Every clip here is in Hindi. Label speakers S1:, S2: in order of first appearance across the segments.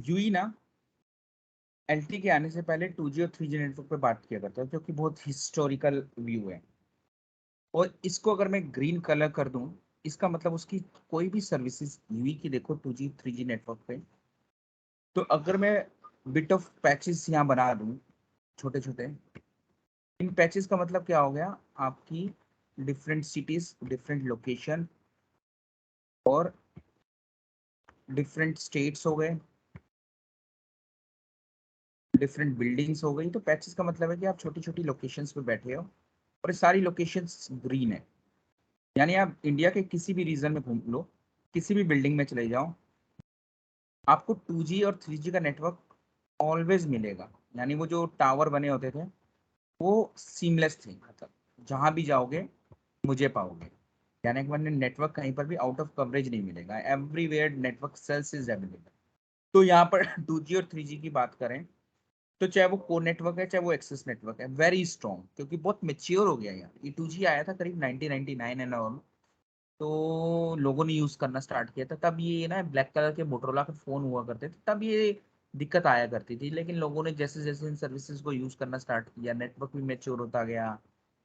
S1: यूई ना एलटी के आने से पहले 2G और 3G नेटवर्क पे बात किया करता है, जो कि बहुत हिस्टोरिकल व्यू है। और इसको अगर मैं ग्रीन कलर कर दूं, इसका मतलब उसकी कोई भी सर्विसेज यूई की देखो 2G 3G नेटवर्क पे, तो अगर मैं बिट ऑफ पैचेस यहाँ बना दूं छोटे छोटे, इन पैचेस का मतलब क्या हो गया, आपकी डिफरेंट सिटीज, डिफरेंट लोकेशन और डिफरेंट स्टेट्स हो गए, डिफरेंट बिल्डिंग्स हो गई। तो पैचेस का मतलब है कि आप छोटी छोटी लोकेशंस पे बैठे हो और ये सारी लोकेशंस ग्रीन है। यानी आप इंडिया के किसी भी रीजन में घूम लो, किसी भी बिल्डिंग में चले जाओ, आपको 2G और 3G का नेटवर्क ऑलवेज मिलेगा। यानी वो जो टावर बने होते थे वो सीमलेस थे, मतलब जहां भी जाओगे मुझे पाओगे। यानी कि मैंने नेटवर्क कहीं पर भी आउट ऑफ कवरेज नहीं मिलेगा, everywhere network cells is available. तो यहाँ पर 2G और 3G की बात करें, तो चाहे वो कोर नेटवर्क है चाहे वो एक्सेस नेटवर्क है, वेरी स्ट्रॉन्ग, क्योंकि बहुत मेच्योर हो गया यार। ये 2G आया था करीब 1999 एंड ऑल, तो लोगों ने यूज करना स्टार्ट किया था। तब ये ना ब्लैक कलर के मोटरोला के फोन हुआ करते थे, तब ये दिक्कत आया करती थी। लेकिन लोगों ने जैसे जैसे इन सर्विसेज को यूज करना स्टार्ट किया, नेटवर्क भी मेच्योर होता गया,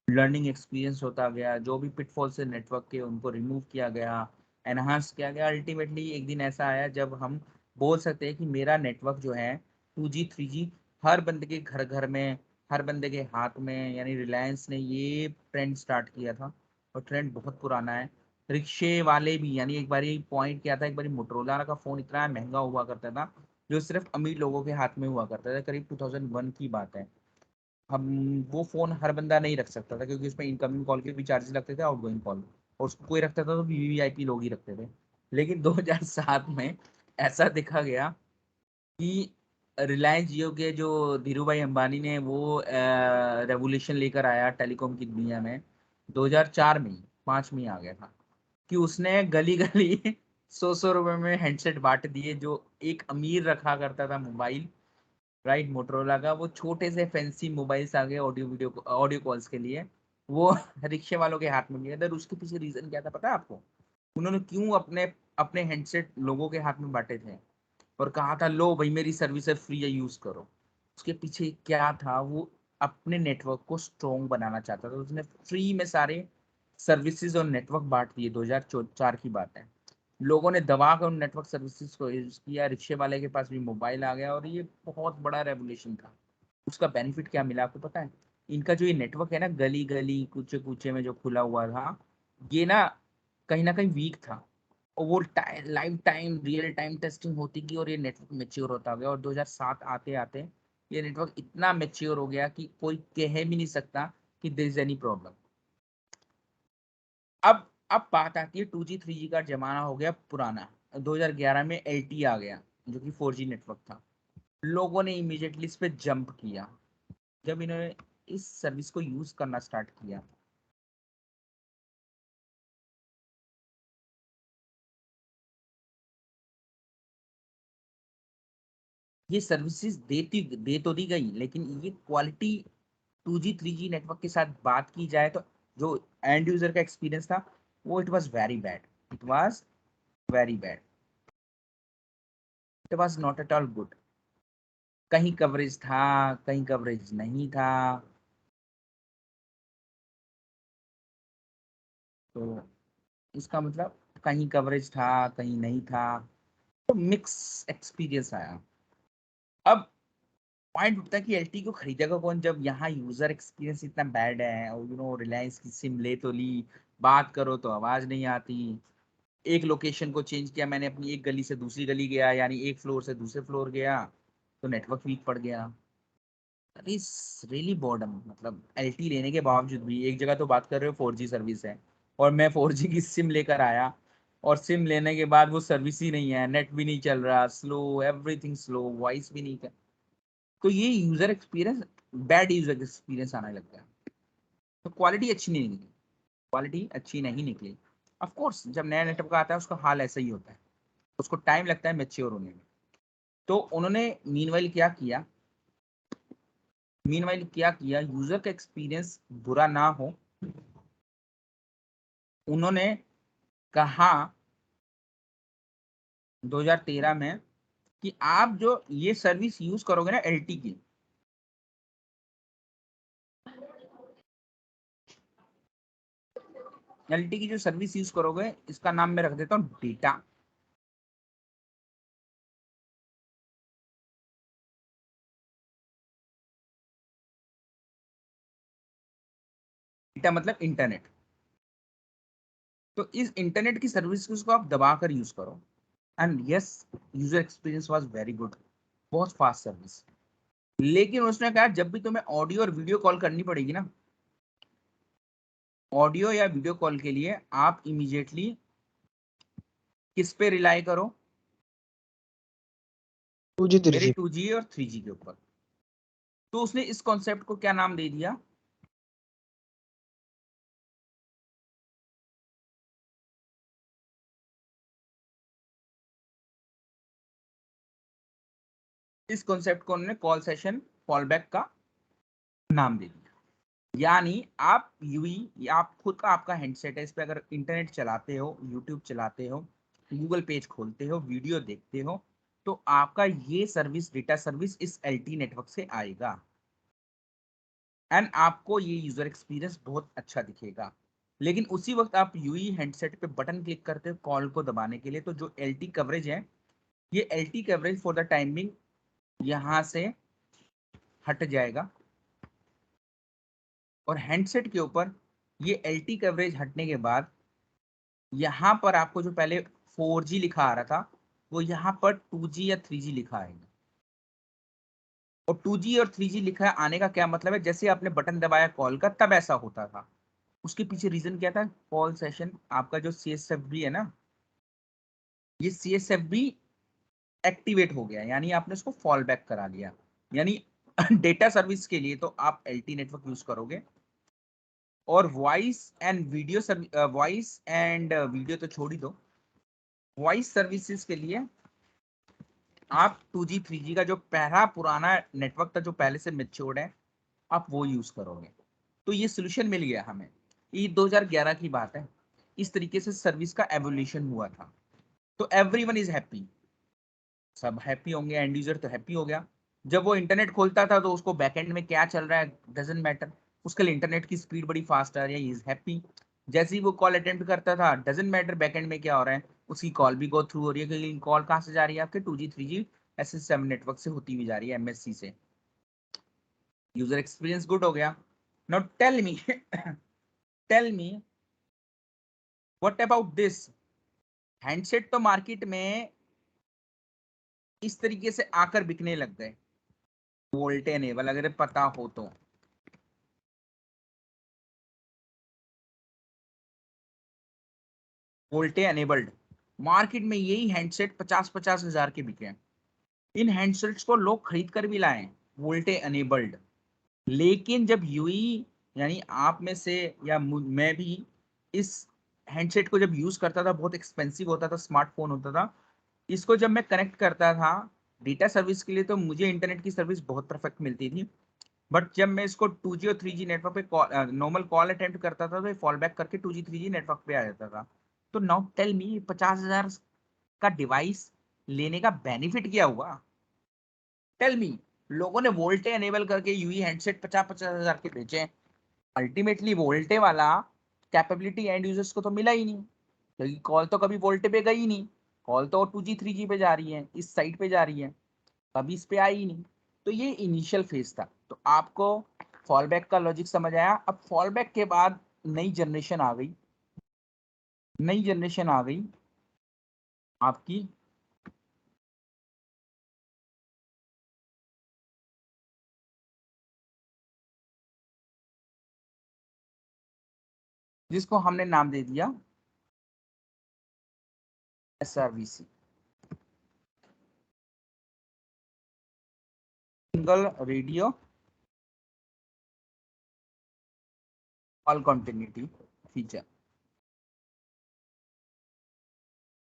S1: लर्निंग एक्सपीरियंस होता गया, जो भी पिटफॉल्स है नेटवर्क के उनको रिमूव किया गया, एनहांस किया गया। अल्टीमेटली एक दिन ऐसा आया जब हम बोल सकते हैं कि मेरा नेटवर्क जो है 2G 3G हर बंदे के घर घर में, हर बंदे के हाथ में। यानी रिलायंस ने ये ट्रेंड स्टार्ट किया था और ट्रेंड बहुत पुराना है। रिक्शे वाले भी, यानी एक बार पॉइंट किया था, एक बार मोटरोला का फोन इतना महंगा हुआ करता था जो सिर्फ अमीर लोगों के हाथ में हुआ करता था, करीब 2001 की बात है। हम वो फोन हर बंदा नहीं रख सकता था, क्योंकि उसमें इनकमिंग कॉल के भी चार्जेस लगते थे, आउटगोइंग कॉल, और उसको कोई रखता था तो वीवीआईपी लोग ही रखते थे। लेकिन 2007 में ऐसा देखा गया कि रिलायंस जियो के जो धीरू भाई अंबानी ने वो रेवोल्यूशन लेकर आया टेलीकॉम की दुनिया में, 2004 में ही 5 में ही आ गया था, कि उसने गली गली 100 100 रुपए में हैंडसेट बांट दिए। जो एक अमीर रखा करता था मोबाइल, राइट, मोटरोला का, वो छोटे से फैंसी मोबाइल्स आ गए ऑडियो वीडियो ऑडियो कॉल्स के लिए, वो रिक्शे वालों के हाथ में गया था। उसके पीछे रीजन क्या था पता है आपको? उन्होंने क्यों अपने अपने हैंडसेट लोगों के हाथ में बांटे थे और कहा था लो भाई मेरी सर्विस है, फ्री है, यूज करो? उसके पीछे क्या था, वो अपने नेटवर्क को स्ट्रॉन्ग बनाना चाहता था। उसने फ्री में सारे सर्विसेज और नेटवर्क बांट दिए। 2004 की बात है। लोगों ने दबा कर उन नेटवर्क सर्विसेज को यूज किया, रिक्शे वाले के पास भी मोबाइल आ गया और ये बहुत बड़ा रेवोल्यूशन था। उसका बेनिफिट क्या मिला आपको पता है? इनका जो ये नेटवर्क है ना, गली गली कूचे कूचे में जो खुला हुआ था, ये ना कहीं वीक था। और वो live time real time testing होती गई और ये नेटवर्क मेच्योर होता गया। और 2007 आते आते ये नेटवर्क इतना मेच्योर हो गया कि कोई कह भी नहीं सकता कि देयर इज एनी प्रॉब्लम। अब बात आती है 2G 3G का जमाना हो गया पुराना। 2011 में LTE आ गया, जो कि 4G नेटवर्क था। लोगों ने इमीडिएटली इस पे जंप किया जब इन्होंने इस सर्विस को यूज करना स्टार्ट किया। ये सर्विसेज दे तो दी गई, लेकिन ये क्वालिटी 2G 3G नेटवर्क के साथ बात की जाए तो जो एंड यूजर का एक्सपीरियंस था, वो it was very bad. It was very bad. It was not at all good. कहीं कवरेज था, कहीं कवरेज नहीं था। तो इसका मतलब कहीं कवरेज था, कहीं नहीं था, तो मिक्स एक्सपीरियंस आया। अब पॉइंट उठता है कि एलटी को खरीदेगा कौन, जब यहाँ यूजर एक्सपीरियंस इतना बैड है। और रिलायंस की सिम ले तो ली, बात करो तो आवाज नहीं आती। एक लोकेशन को चेंज किया मैंने, अपनी एक गली से दूसरी गली गया, यानी एक फ्लोर से दूसरे फ्लोर गया, तो नेटवर्क वीक पड़ गया। इज रियली बॉर्डम, मतलब एलटी लेने के बावजूद भी एक जगह तो बात कर रहे हो 4G सर्विस है, और मैं 4G की सिम लेकर आया और सिम लेने के बाद वो सर्विस ही नहीं है, नेट भी नहीं चल रहा, स्लो, एवरीथिंग स्लो, वॉइस भी नहीं कर। तो ये user experience, bad user experience आने लग गया। तो क्वालिटी अच्छी नहीं निकली, क्वालिटी अच्छी नहीं निकली। ऑफ कोर्स जब नया नेटवर्क आता है उसका हाल ऐसा ही होता है, उसको टाइम लगता है मेच्योर होने में। तो उन्होंने मीनवाइल क्या किया, यूजर का एक्सपीरियंस बुरा ना हो, उन्होंने कहा 2013 में कि आप जो ये सर्विस यूज करोगे ना एलटी की, एलटी की जो सर्विस यूज करोगे, इसका नाम मैं रख देता हूँ डेटा। डेटा मतलब इंटरनेट। तो इस इंटरनेट की सर्विस को आप दबाकर यूज करो। And yes, user experience was very good, बहुत फास्ट सर्विस। लेकिन उसने कहा जब भी तुम्हें ऑडियो और वीडियो कॉल करनी पड़ेगी ना, ऑडियो या वीडियो कॉल के लिए आप इमीडिएटली किस पे रिलाई करो?
S2: 2G
S1: मेरे
S2: 3G।
S1: 2G और 3G के ऊपर। तो उसने इस कॉन्सेप्ट को क्या नाम दे दिया? इस कॉन्सेप्ट को उन्होंने कॉल सेशन फॉलबैक का नाम दे दिया। यानी आप यूई, आप खुद का आपका हैंडसेट है, इस पे अगर इंटरनेट चलाते हो, यूट्यूब चलाते हो, गूगल पेज खोलते हो, वीडियो देखते हो, तो आपका ये सर्विस, डेटा सर्विस इस एलटी नेटवर्क से आएगा एंड आपको ये यूजर एक्सपीरियंस बहुत अच्छा दिखेगा। लेकिन उसी वक्त आप यूई हैंडसेट पे बटन क्लिक करते हो कॉल को दबाने के लिए, तो जो एलटी कवरेज है, ये LT coverage for the timing यहां से हट जाएगा। और हैंडसेट के ऊपर ये एलटी कवरेज हटने के बाद यहाँ पर आपको जो पहले 4G लिखा आ रहा था, वो यहाँ पर 2G या 3G लिखा आएगा। और 2G और 3G लिखा आने का क्या मतलब है? जैसे आपने बटन दबाया कॉल का, तब ऐसा होता था। उसके पीछे रीजन क्या था? कॉल सेशन आपका जो CSFB है ना, ये CSFB एक्टिवेट हो गया, यानी आपने उसको फॉल बैक करा लिया। यानी डेटा सर्विस के लिए तो आप एलटी नेटवर्क यूज करोगे, और वॉइस एंड वीडियो तो छोड़ ही दो, वॉइस सर्विसेज के लिए आप 2G 3G का जो पहला पुराना नेटवर्क था, जो पहले से मेच्योर्ड है, आप वो यूज करोगे। तो ये सोल्यूशन मिल गया हमें। ये 2011 की बात है। इस तरीके से सर्विस का एवोल्यूशन हुआ था। तो एवरीवन इज हैप्पी, सब हैप्पी होंगे, एंड यूजर तो हैप्पी हो गया। जब वो इंटरनेट खोलता था तो उसको बैकएंड में क्या चल रहा है डजंट मैटर, उसके लिए इंटरनेट की स्पीड बड़ी फास्ट आ रही है, इज हैप्पी। जैसे ही वो कॉल अटेम्प्ट करता था, डजंट मैटर बैकएंड में क्या हो रहा है, उसकी कॉल भी गो थ्रू हो रही है, क्योंकि कॉल कहाँ से जा रही है? आपके 2G 3G SS7 नेटवर्क से होती हुई जा रही है, MSC से। यूजर एक्सपीरियंस गुड हो गया। Now tell me tell me what about this? Handset तो मार्केट में इस तरीके से आकर बिकने लग गए, वोल्टे एनेबल, अगर पता हो तो। वोल्टे एनेबल्ड मार्केट में यही हैंडसेट 50-50 हजार के बिके हैं। इन हैंडसेट्स को लोग खरीद कर भी लाए, वोल्टे एनेबल्ड। लेकिन जब यूई, यानी आप में से या मैं भी इस हैंडसेट को जब यूज करता था, बहुत एक्सपेंसिव होता था, स्मार्टफोन होता था, इसको जब मैं कनेक्ट करता था डेटा सर्विस के लिए, तो मुझे इंटरनेट की सर्विस बहुत परफेक्ट मिलती थी। बट जब मैं इसको 2G और 3G नेटवर्क पे नॉर्मल कॉल अटेम्प्ट करता था, तो ये फॉल बैक करके 2G 3G नेटवर्क पे आ जाता था। तो नाउ टेल मी, 50,000 का डिवाइस लेने का बेनिफिट क्या हुआ? Tell me. लोगों ने वोल्टे एनेबल करके यूई हैंडसेट 50-50 हजार के बेचे। अल्टीमेटली वोल्टे वाला कैपेबिलिटी एंड यूजर्स को तो मिला ही नहीं, क्योंकि कॉल तो कभी वोल्टे पे गई नहीं। कॉल तो 2G 3G पे जा रही है, इस साइड पे जा रही है, कभी इस पे आई ही नहीं। तो ये इनिशियल फेज था। तो आपको फॉल बैक का लॉजिक समझ आया। अब फॉल बैक के बाद नई जनरेशन आ गई, नई जनरेशन आ गई आपकी जिसको हमने नाम दे दिया SRVC, single radio call continuity feature.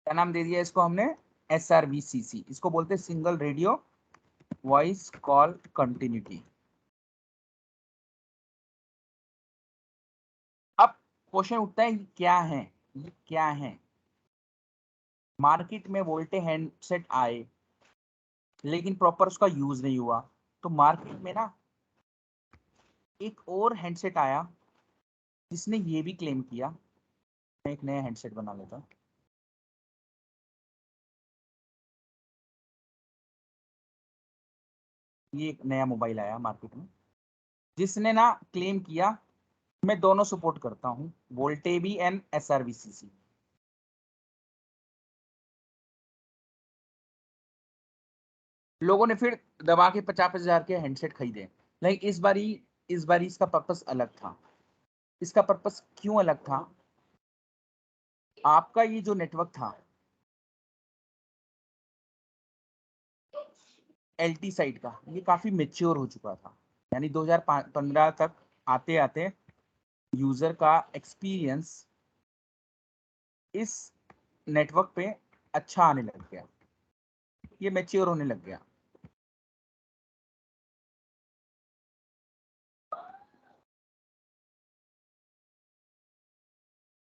S1: क्या नाम दे दिया इसको हमने? SRVCC। इसको बोलते हैं single radio voice call continuity. अब क्वेश्चन उठता है, ये क्या है? ये क्या है? मार्केट में वोल्टे हैंडसेट आए, लेकिन प्रॉपर उसका यूज नहीं हुआ। तो मार्केट में ना एक और हैंडसेट आया जिसने ये भी क्लेम किया। मैं एक नया हैंडसेट बना लेता हूँ। ये एक नया मोबाइल आया मार्केट में जिसने ना क्लेम किया मैं दोनों सपोर्ट करता हूँ, वोल्टे भी एंड SRVCC। लोगों ने फिर दबा के 50,000 के हैंडसेट खरीदे। लेकिन इस बारी इसका पर्पस अलग था। इसका पर्पस क्यों अलग था? आपका ये जो नेटवर्क था LT साइड का, ये काफी मेच्योर हो चुका था। यानी 2015 तक आते आते यूजर का एक्सपीरियंस इस नेटवर्क पे अच्छा आने लग गया, ये मेच्योर होने लग गया।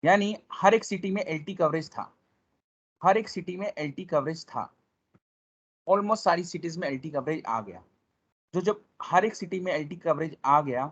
S1: यानी हर एक सिटी में LT कवरेज था, हर एक सिटी में LT कवरेज था। ऑलमोस्ट सारी सिटीज में LT कवरेज आ गया। जो जब हर एक सिटी में LT कवरेज आ गया,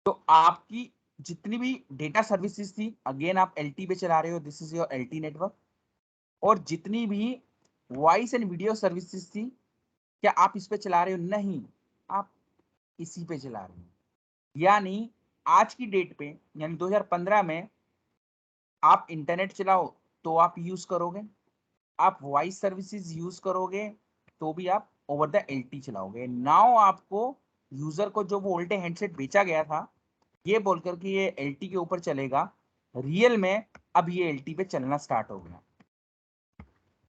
S1: तो आपकी जितनी भी डेटा सर्विसेज थी, अगेन आप LT पे चला रहे हो, this is your LT network. और जितनी भी वॉइस एंड वीडियो सर्विसेज थी, क्या आप इस पे चला रहे हो? नहीं, आप इसी पे चला रहे हो। यानी आज की डेट पे, यानी 2015 में आप इंटरनेट चलाओ तो आप यूज करोगे, आप वॉइस सर्विसेज यूज करोगे तो भी आप ओवर द LT चलाओगे। नाउ आपको यूजर को जो वो वोल्टे हैंडसेट बेचा गया था ये बोलकर कि ये LT के ऊपर चलेगा, रियल में अब ये LT पे चलना स्टार्ट हो गया।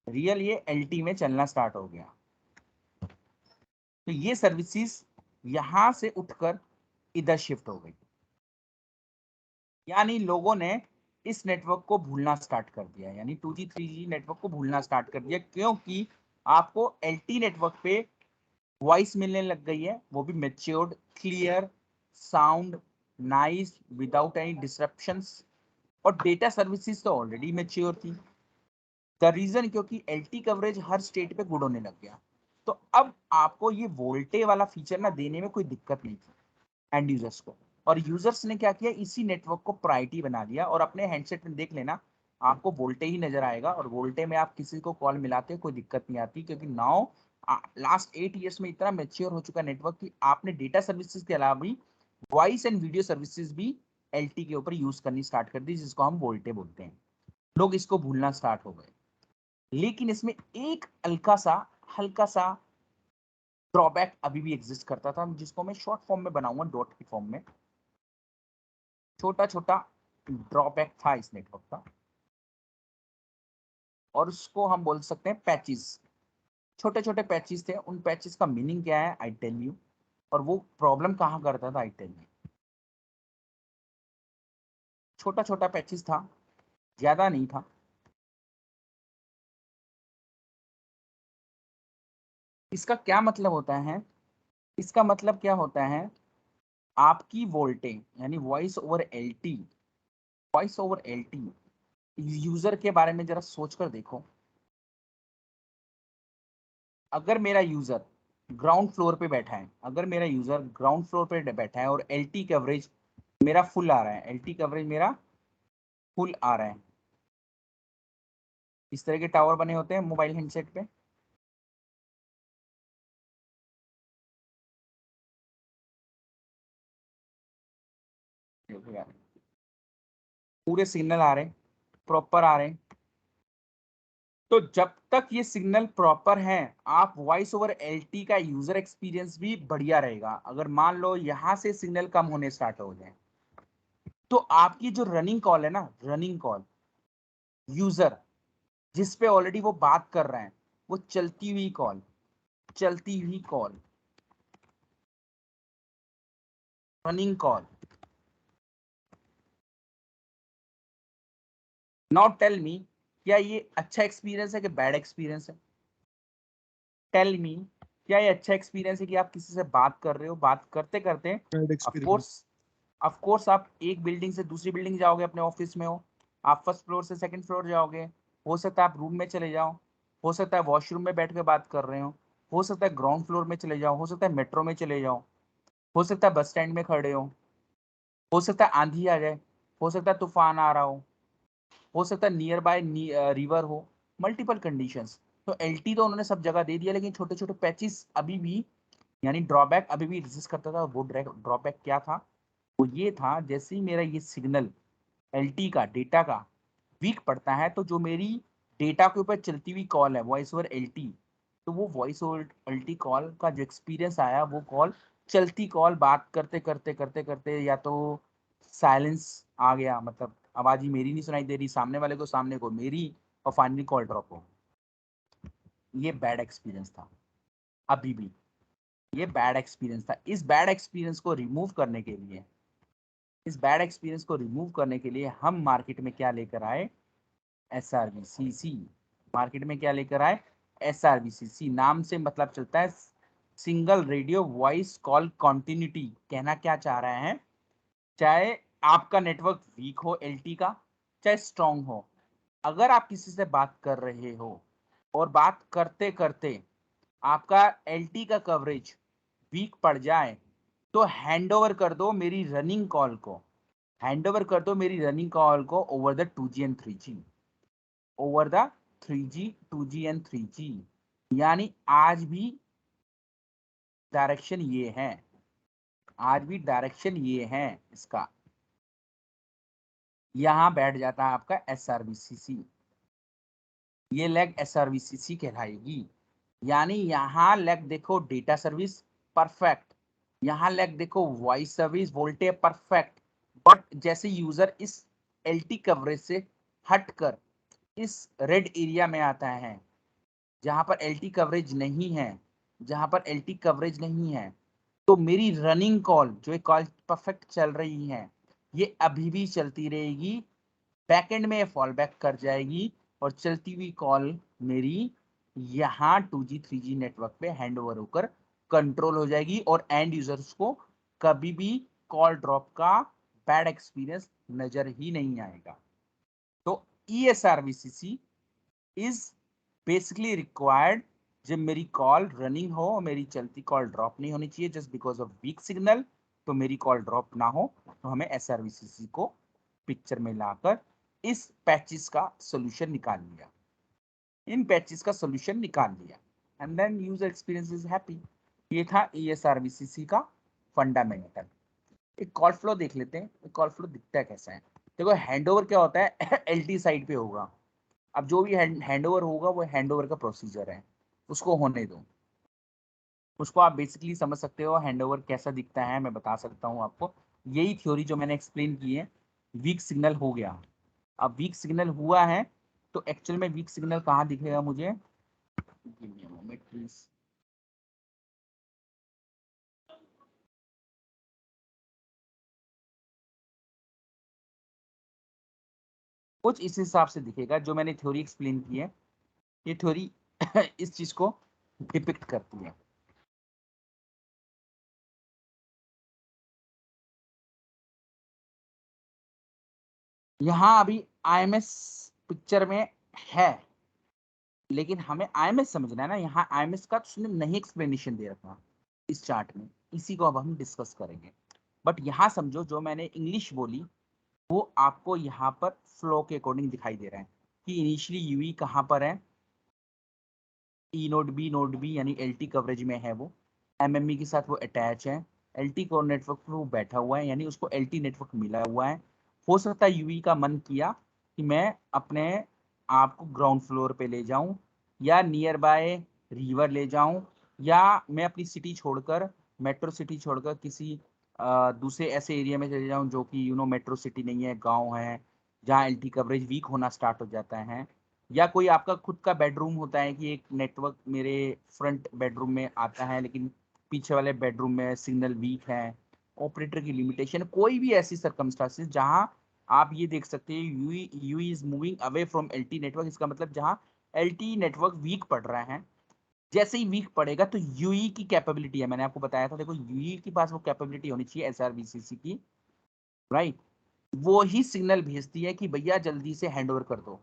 S1: रियल ये LT में चलना स्टार्ट हो गया। तो ये सर्विसेज यहां से उठकर इधर शिफ्ट हो गई। यानी लोगों ने इस नेटवर्क को भूलना स्टार्ट कर दिया, यानी 2G 3G नेटवर्क को भूलना स्टार्ट कर दिया, क्योंकि आपको LT नेटवर्क पे वॉइस मिलने लग गई है, वो भी matured, clear sound, nice, without any disruptions. और डेटा सर्विसेज तो ऑलरेडी मेच्योर थी। द रीजन क्योंकि LT कवरेज हर स्टेट पे गुड होने लग गया। तो अब आपको ये वोल्टे वाला फीचर ना देने में कोई दिक्कत नहीं थी एंड यूजर्स को। और यूजर्स ने क्या किया, इसी नेटवर्क को प्रायोरिटी बना दिया। और अपने हैंडसेट में देख लेना, आपको वोल्टे ही नजर आएगा, और वोल्टे में आप किसी को कॉल मिलाते कोई दिक्कत नहीं आती, क्योंकि नाउ लास्ट 8 ईयर्स में इतना मेच्योर हो चुका नेटवर्क कि आपने डेटा सर्विसेज के अलावा भी वॉइस एंड वीडियो सर्विसेज भी LT के ऊपर यूज करनी स्टार्ट कर दी, जिसको हम वोल्टे बोलते हैं। लोग इसको भूलना स्टार्ट हो गए। लेकिन इसमें एक हल्का सा ड्रॉबैक अभी भी एग्जिस्ट करता था, जिसको मैं शॉर्ट फॉर्म में बनाऊंगा, डॉट की फॉर्म में। छोटा छोटा ड्रॉबैक था इस नेटवर्क का, और उसको हम बोल सकते हैं पैचेस। छोटे छोटे पैचेस थे, उन पैचेस का मीनिंग क्या है आई टेल यू, और वो प्रॉब्लम कहाँ करता था आई टेल यू। छोटा छोटा पैचेस था, ज्यादा नहीं था। इसका क्या मतलब होता है? इसका मतलब क्या होता है, आपकी वोल्टेज यानी वॉइस ओवर LT यूजर के बारे में जरा सोच कर देखो। अगर मेरा यूजर ग्राउंड फ्लोर पे बैठा है, अगर मेरा यूजर ग्राउंड फ्लोर पे बैठा है और LT कवरेज मेरा फुल आ रहा है, LT कवरेज मेरा फुल आ रहा है। इस तरह के टावर बने होते हैं मोबाइल हैंडसेट पे। देखो यार, पूरे सिग्नल आ रहे हैं, प्रॉपर आ रहे हैं। तो जब तक ये सिग्नल प्रॉपर है, आप वॉइस ओवर LT का यूजर एक्सपीरियंस भी बढ़िया रहेगा। अगर मान लो यहाँ से सिग्नल कम होने स्टार्ट हो जाए, तो आपकी जो रनिंग कॉल है ना, रनिंग कॉल, यूजर जिस पे ऑलरेडी वो बात कर रहे हैं, वो चलती हुई call running call, now tell me, क्या ये अच्छा एक्सपीरियंस है कि बैड एक्सपीरियंस है? टेल मी, क्या ये अच्छा एक्सपीरियंस है कि आप किसी से बात कर रहे हो, बात करते करते
S2: बैड एक्सपीरियंस।
S1: ऑफ कोर्स आप एक बिल्डिंग से दूसरी बिल्डिंग जाओगे, अपने ऑफिस में हो, आप फर्स्ट फ्लोर से सेकंड फ्लोर जाओगे, हो सकता है आप रूम में चले जाओ, हो सकता है वॉशरूम में बैठ के बात कर रहे हो सकता है ग्राउंड फ्लोर में चले जाओ, हो सकता है मेट्रो में चले जाओ, हो सकता है बस स्टैंड में खड़े हो सकता है आंधी आ जाए, हो सकता है तूफान आ रहा हो सकता है नियर बाय रिवर हो, मल्टीपल कंडीशंस। तो एलटी तो उन्होंने सब जगह दे दिया, लेकिन छोटे छोटे पैचेस अभी भी, यानी ड्रॉबैक अभी भी एग्जिस्ट करता था। वो ड्रॉबैक क्या था? वो ये था, जैसे ही मेरा ये सिग्नल एलटी का डेटा का वीक पड़ता है, तो जो मेरी डेटा के ऊपर चलती हुई कॉल है वॉइस ओवर एलटी, तो वो वॉइस ओवर एलटी कॉल का जो एक्सपीरियंस आया, वो कॉल चलती कॉल बात करते करते करते करते या तो साइलेंस आ गया, मतलब आवाज ही मेरी नहीं सुनाई दे रही, सामने को मेरी, और फाइनली कॉल ड्रॉप हो। ये बैड एक्सपीरियंस था, अभी भी ये बैड एक्सपीरियंस था। इस बैड एक्सपीरियंस को रिमूव करने के लिए हम मार्केट में क्या लेकर आए? SRVCC। मार्केट में क्या लेकर आए? SRVCC। नाम से मतलब चलता है single radio voice call continuity. कहना क्या चाह रहे हैं, चाहे आपका नेटवर्क वीक हो एलटी का, चाहे स्ट्रांग हो, अगर आप किसी से बात कर रहे हो और बात करते करते आपका एलटी का कवरेज वीक पड़ जाए, तो हैंड ओवर कर दो मेरी रनिंग कॉल को, over the 2G and 3G, over the 3G 2G and 3G। यानी आज भी डायरेक्शन ये है, इसका। यहां बैठ जाता है आपका SRVCC, ये लेग SRVCC कहलाएगी। यानी यहाँ लेग देखो डेटा सर्विस परफेक्ट, यहाँ लेग देखो voice service voltage perfect, but जैसे यूजर इस एलटी कवरेज से हटकर इस रेड एरिया में आता है, जहां पर एलटी कवरेज नहीं है, तो मेरी रनिंग कॉल, जो एक कॉल परफेक्ट चल रही है, ये अभी भी चलती रहेगी, बैकएंड में फॉल बैक कर जाएगी, और चलती हुई कॉल मेरी यहाँ 2G 3G नेटवर्क पे हैंड ओवर होकर कंट्रोल हो जाएगी, और एंड यूजर्स को कभी भी कॉल ड्रॉप का बैड एक्सपीरियंस नजर ही नहीं आएगा। तो ESRVCC इज बेसिकली रिक्वायर्ड जब मेरी कॉल रनिंग हो, मेरी चलती कॉल ड्रॉप नहीं होनी चाहिए just because of weak signal. तो मेरी कॉल ड्रॉप ना हो, तो हमें SRVCC को पिक्चर में लाकर इस पैचेस का सोल्यूशन निकाल लिया, and then user experience is happy. ये था ESRVCC का फंडामेंटल। एक कॉल फ्लो देख लेते हैं, कॉल फ्लो दिखता है कैसा है। देखो हैंडओवर क्या होता है एलटी साइड पे होगा। अब जो भी हैंडओवर होगा वो हैंडओवर का प्रोसीजर है, उसको होने दो, उसको आप बेसिकली समझ सकते हो हैंडओवर कैसा दिखता है। मैं बता सकता हूँ आपको, यही थ्योरी जो मैंने एक्सप्लेन की है। वीक सिग्नल हो गया, अब वीक सिग्नल हुआ है, तो एक्चुअल में वीक सिग्नल कहाँ दिखेगा मुझे? Give me a moment, please. कुछ इस हिसाब से दिखेगा, जो मैंने थ्योरी एक्सप्लेन की है, ये थ्योरी इस चीज को डिपिक्ट करती है। यहाँ अभी IMS पिक्चर में है, लेकिन हमें IMS समझना है ना, यहाँ IMS का उसने नहीं एक्सप्लेनेशन दे रखा इस चार्ट में, इसी को अब हम डिस्कस करेंगे। बट यहाँ समझो, जो मैंने इंग्लिश बोली वो आपको यहाँ पर फ्लो के अकॉर्डिंग दिखाई दे रहा है कि इनिशियली यूई कहाँ पर है, नोड बी यानी एलटी कवरेज में है, वो एमएमई के साथ वो अटैच है, एलटी कोर नेटवर्क पर वो बैठा हुआ है, यानी उसको एलटी नेटवर्क मिला हुआ है। हो सकता है यूई का मन किया कि मैं अपने आप को ग्राउंड फ्लोर पे ले जाऊं, या नियर बाय रिवर ले जाऊं, या मैं अपनी सिटी छोड़कर, मेट्रो सिटी छोड़कर किसी दूसरे ऐसे एरिया में चले जाऊं जो कि मेट्रो सिटी नहीं है, गांव है, जहाँ एलटी कवरेज वीक होना स्टार्ट हो जाता है। या कोई आपका खुद का बेडरूम होता है कि एक नेटवर्क मेरे फ्रंट बेडरूम में आता है, लेकिन पीछे वाले बेडरूम में सिग्नल वीक है, ऑपरेटर की लिमिटेशन, कोई भी ऐसी सर्कमस्टांसेस जहां आप ये देख सकते हैं you is moving away from LTE network. इसका मतलब जहां एलटी नेटवर्क वीक पड़ रहा है, जैसे ही वीक पड़ेगा तो यूई की कैपेबिलिटी है, मैंने आपको बताया था, देखो यूई के पास वो कैपेबिलिटी होनी चाहिए एसआरबीसीसी की, राइट, वो ही सिग्नल भेजती है कि भैया जल्दी से हैंडओवर कर दो।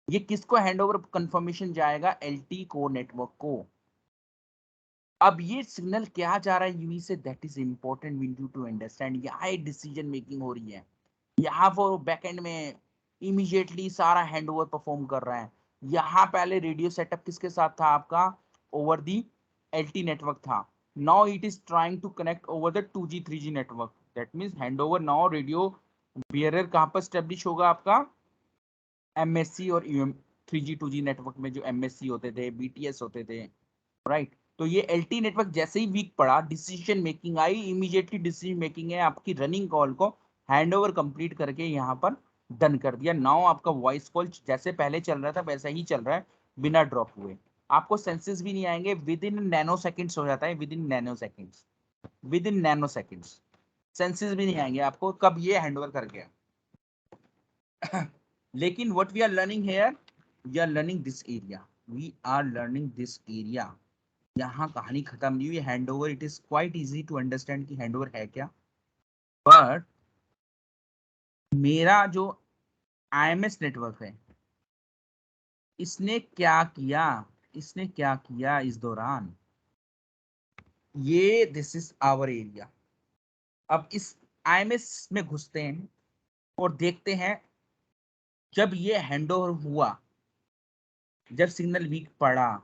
S1: ये किसको हैंडओवर कंफर्मेशन जाएगा? एलटी को, नेटवर्क को। अब ये सिग्नल क्या जा रहा है यूई से, that is important we need to understand. यहाँ डिसीजन मेकिंग हो रही है, यहाँ वो बैकएंड में इमीडिएटली सारा हैंडओवर परफॉर्म कर रहा है। यहाँ पहले रेडियो सेटअप किसके साथ था आपका? ओवर दी एलटी नेटवर्क था। Now it is trying to connect over the 2G 3G network. That means handover now radio bearer कहाँ पर स्टेब्लिश होगा आपका? एमएससी और यूएम 3G 2G नेटवर्क में जो एमएससी होते थे, बीटीएस होते थे, राइट। तो ये एलटी नेटवर्क जैसे ही वीक पड़ा, decision making I, immediately decision making है आपकी रनिंग कॉल को हैंडओवर कंप्लीट करके यहाँ पर डन कर दिया। नाउ आपका वॉइस कॉल जैसे पहले चल रहा था वैसा ही चल रहा है, बिना ड्रॉप हुए। आपको सेंसेस भी नहीं आएंगे, विद इन नैनो सेकेंड्स हो जाता है, with in nano seconds, with in nano seconds senses भी नहीं आएंगे आपको कब ये हैंडओवर कर गया। लेकिन what we are learning here, we are learning this area, we are learning this area. यहाँ कहानी खत्म नहीं हुई। Handover, it is quite easy to understand कि हैंडओवर है क्या। बट मेरा जो आईएमएस नेटवर्क है, इसने क्या किया, इसने क्या किया इस दौरान, ये दिस इज आवर एरिया। अब इस आईएमएस में घुसते हैं और देखते हैं जब ये हैंडओवर हुआ, जब सिग्नल वीक पड़ा,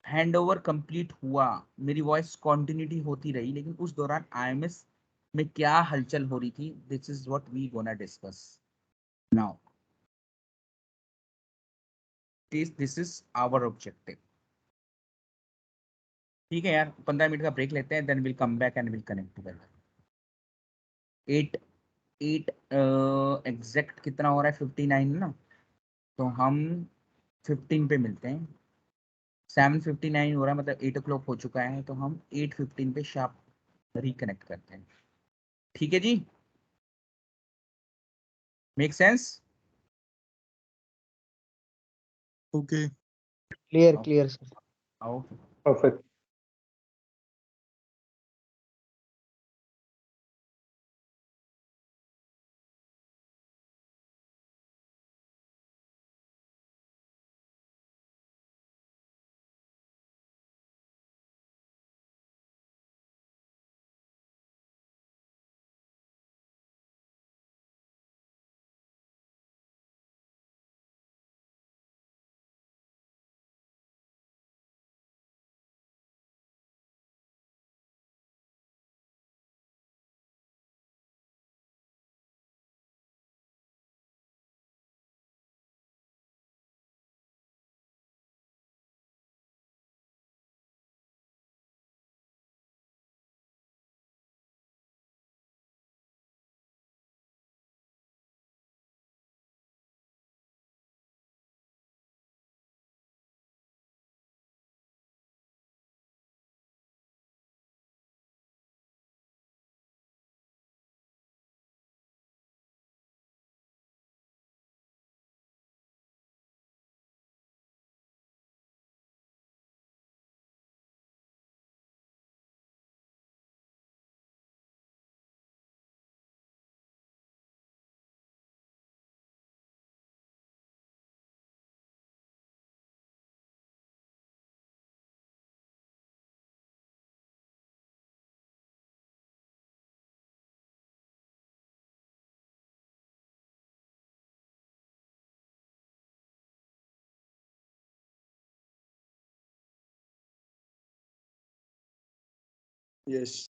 S1: हैंडओवर कंप्लीट हुआ, मेरी वॉइस कॉन्टिन्यूटी होती रही, लेकिन उस दौरान आईएमएस में क्या हलचल हो रही थी, this is what we gonna discuss now. This is our objective. ठीक है यार, 15 मिनट का ब्रेक लेते हैं, then will come back and will connect together. 8 exact कितना हो रहा है? 59 ना, तो हम 15 पे मिलते हैं। 7:59 हो रहा है, मतलब 8 o'clock हो चुका है, तो हम 8:15 पे शार्प रिकनेक्ट करते हैं। ठीक है जी, make sense?
S2: Okay.
S3: Clear clear sir.
S1: आओ।
S4: Perfect.
S2: Yes.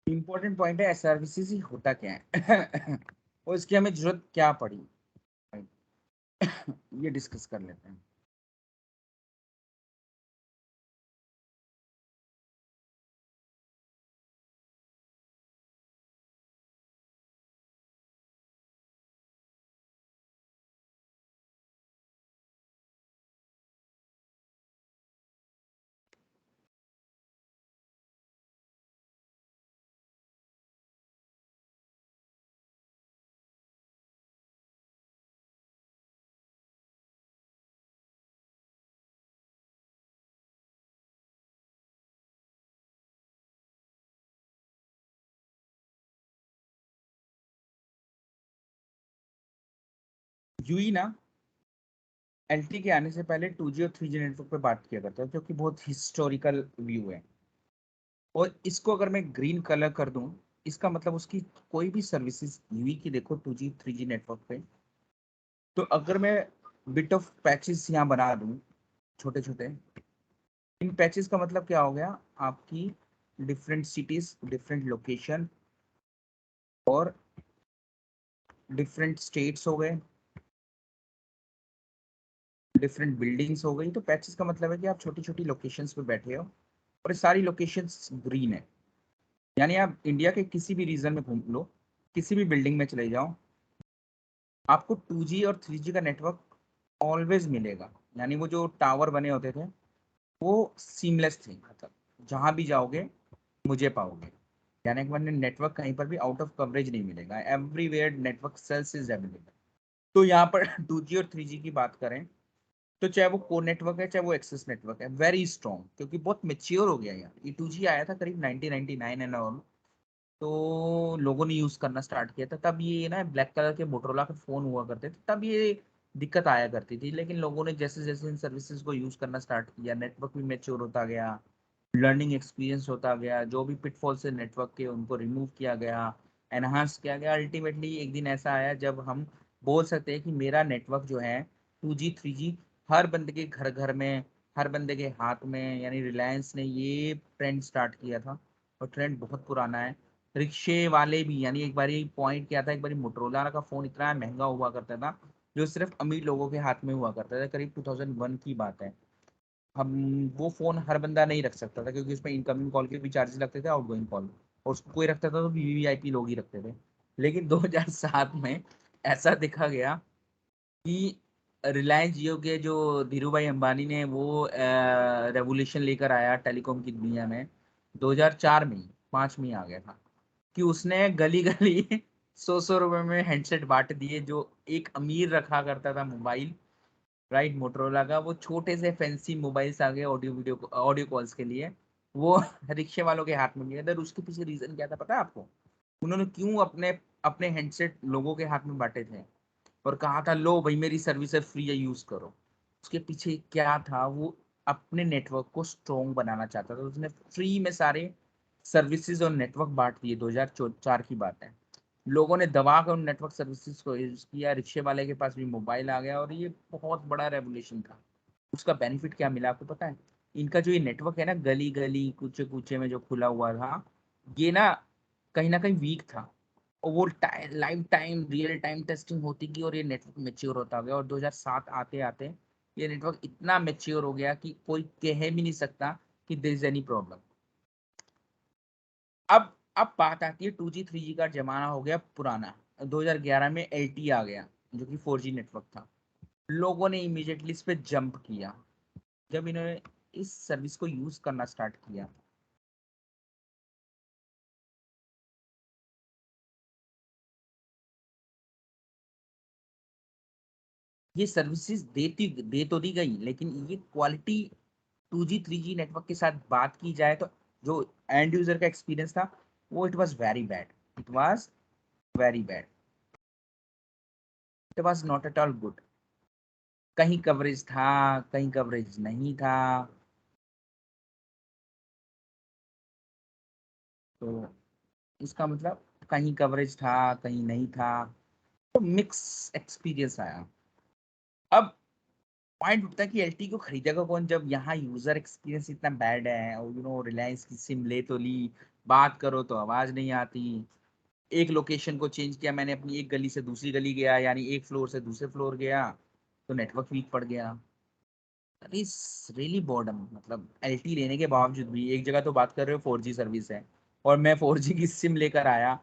S1: इंपॉर्टेंट पॉइंट है एसआरबीसीसी होता क्या है और इसकी हमें जरूरत क्या पड़ी, ये डिस्कस कर लेते हैं। यूई ना एलटी के आने से पहले 2G और 3G नेटवर्क पे बात किया करता है, जो कि बहुत हिस्टोरिकल व्यू है। और इसको अगर मैं ग्रीन कलर कर दूं, इसका मतलब उसकी कोई भी सर्विसेज यूई की देखो 2G 3G नेटवर्क पे, तो अगर मैं बिट ऑफ पैचेस यहाँ बना दूं छोटे छोटे, इन पैचेस का मतलब क्या हो गया, आपकी डिफरेंट सिटीज, डिफरेंट लोकेशन और डिफरेंट स्टेट्स हो गए, डिफरेंट बिल्डिंग्स हो गई। तो पैचेस का मतलब है कि आप छोटी छोटी लोकेशंस पे बैठे हो और ये सारी लोकेशंस ग्रीन है। यानी आप इंडिया के किसी भी रीजन में घूम लो, किसी भी बिल्डिंग में चले जाओ, आपको 2G और 3G का नेटवर्क ऑलवेज मिलेगा। यानी वो जो टावर बने होते थे वो सीमलेस थे, मतलब जहां भी जाओगे मुझे पाओगे। यानी कि मैंने नेटवर्क कहीं पर भी आउट ऑफ कवरेज नहीं मिलेगा, everywhere network cells is available. तो यहाँ पर 2G और 3G की बात करें तो चाहे वो कोर नेटवर्क है चाहे वो एक्सेस नेटवर्क है, वेरी स्ट्रॉन्ग, क्योंकि बहुत मेच्योर हो गया यार। ये 2G आया था करीब 1999 एंड ऑल, तो लोगों ने यूज करना स्टार्ट किया था। तब ये ना ब्लैक कलर के मोटरोला के फोन हुआ करते थे, तब ये दिक्कत आया करती थी। लेकिन लोगों ने जैसे जैसे इन सर्विसेज को यूज करना स्टार्ट किया, नेटवर्क भी मेच्योर होता गया, लर्निंग एक्सपीरियंस होता गया, जो भी पिटफॉल से नेटवर्क के उनको रिमूव किया गया, एनहांस किया गया। अल्टीमेटली एक दिन ऐसा आया जब हम बोल सकते हैं कि मेरा नेटवर्क जो है 2G 3G हर बंदे के घर घर में, हर बंदे के हाथ में। यानी रिलायंस ने ये ट्रेंड स्टार्ट किया था और ट्रेंड बहुत पुराना है। रिक्शे वाले भी, यानी एक बारी पॉइंट क्या था, एक बारी मोटरोला का फोन इतना महंगा हुआ करता था जो सिर्फ अमीर लोगों के हाथ में हुआ करता था, करीब 2001 की बात है। हम वो फोन हर बंदा नहीं रख सकता था, क्योंकि उसमें इनकमिंग कॉल के भी चार्जेस लगते थे, आउटगोइंग कॉल, और उसको कोई रखता था तो वीवीआईपी लोग ही रखते थे। लेकिन 2007 में ऐसा देखा गया कि रिलायंस जियो के जो धीरू भाई अंबानी ने वो रेवोल्यूशन लेकर आया टेलीकॉम की दुनिया में, 2004 में 5 में ही आ गया था, कि उसने गली गली 100 रुपए में हैंडसेट बांट दिए। जो एक अमीर रखा करता था मोबाइल, राइट, मोटरोला का, वो छोटे से फैंसी मोबाइल्स आ गए ऑडियो वीडियो ऑडियो कॉल्स के लिए, वो रिक्शे वालों के हाथ में गए। अगर उसके पीछे रीजन क्या था पता है आपको? उन्होंने क्यों अपने अपने हैंडसेट लोगों के हाथ में बांटे थे और कहा था लो भाई मेरी सर्विस है, फ्री है, यूज करो? उसके पीछे क्या था, वो अपने नेटवर्क को स्ट्रॉन्ग बनाना चाहता था। उसने फ्री में सारे सर्विसेज और नेटवर्क बांट दिए। 2004 की बात है। लोगों ने दबा कर उन नेटवर्क सर्विसेज को यूज किया, रिक्शे वाले के पास भी मोबाइल आ गया और ये बहुत बड़ा रेवोल्यूशन था। उसका बेनिफिट क्या मिला आपको पता है? इनका जो ये नेटवर्क है ना, गली गली कूचे कूचे में जो खुला हुआ था, ये ना कहीं वीक था। और वो live time real time testing होती गई और ये नेटवर्क मेच्योर होता गया। और 2007 आते आते ये नेटवर्क इतना मेच्योर हो गया कि कोई कह भी नहीं सकता कि देयर इज एनी प्रॉब्लम। अब बात आती है 2G 3G का जमाना हो गया पुराना। 2011 में LTE आ गया जो कि 4G नेटवर्क था। लोगों ने इमीडिएटली इस पे जंप किया जब इन्होंने इस सर्विस को यूज करना स्टार्ट किया। ये सर्विसेज दे तो दी गई, लेकिन ये क्वालिटी 2G 3G नेटवर्क के साथ बात की जाए तो जो एंड यूजर का एक्सपीरियंस था वो it was very bad. It was very bad. It was not at all good. कहीं कवरेज था, कहीं कवरेज नहीं था। तो इसका मतलब कहीं कवरेज था, कहीं नहीं था, तो मिक्स एक्सपीरियंस आया। अब पॉइंट उठता है कि एलटी को खरीदेगा कौन जब यहाँ यूजर एक्सपीरियंस इतना बैड है। और रिलायंस की सिम ले तो ली, बात करो तो आवाज नहीं आती। एक लोकेशन को चेंज किया मैंने, अपनी एक गली से दूसरी गली गया, यानी एक फ्लोर से दूसरे फ्लोर गया, तो नेटवर्क वीक पड़ गया। इस रियली बॉर्डम, मतलब एलटी लेने के बावजूद भी एक जगह तो बात कर रहे हो 4G सर्विस है, और मैं 4G की सिम लेकर आया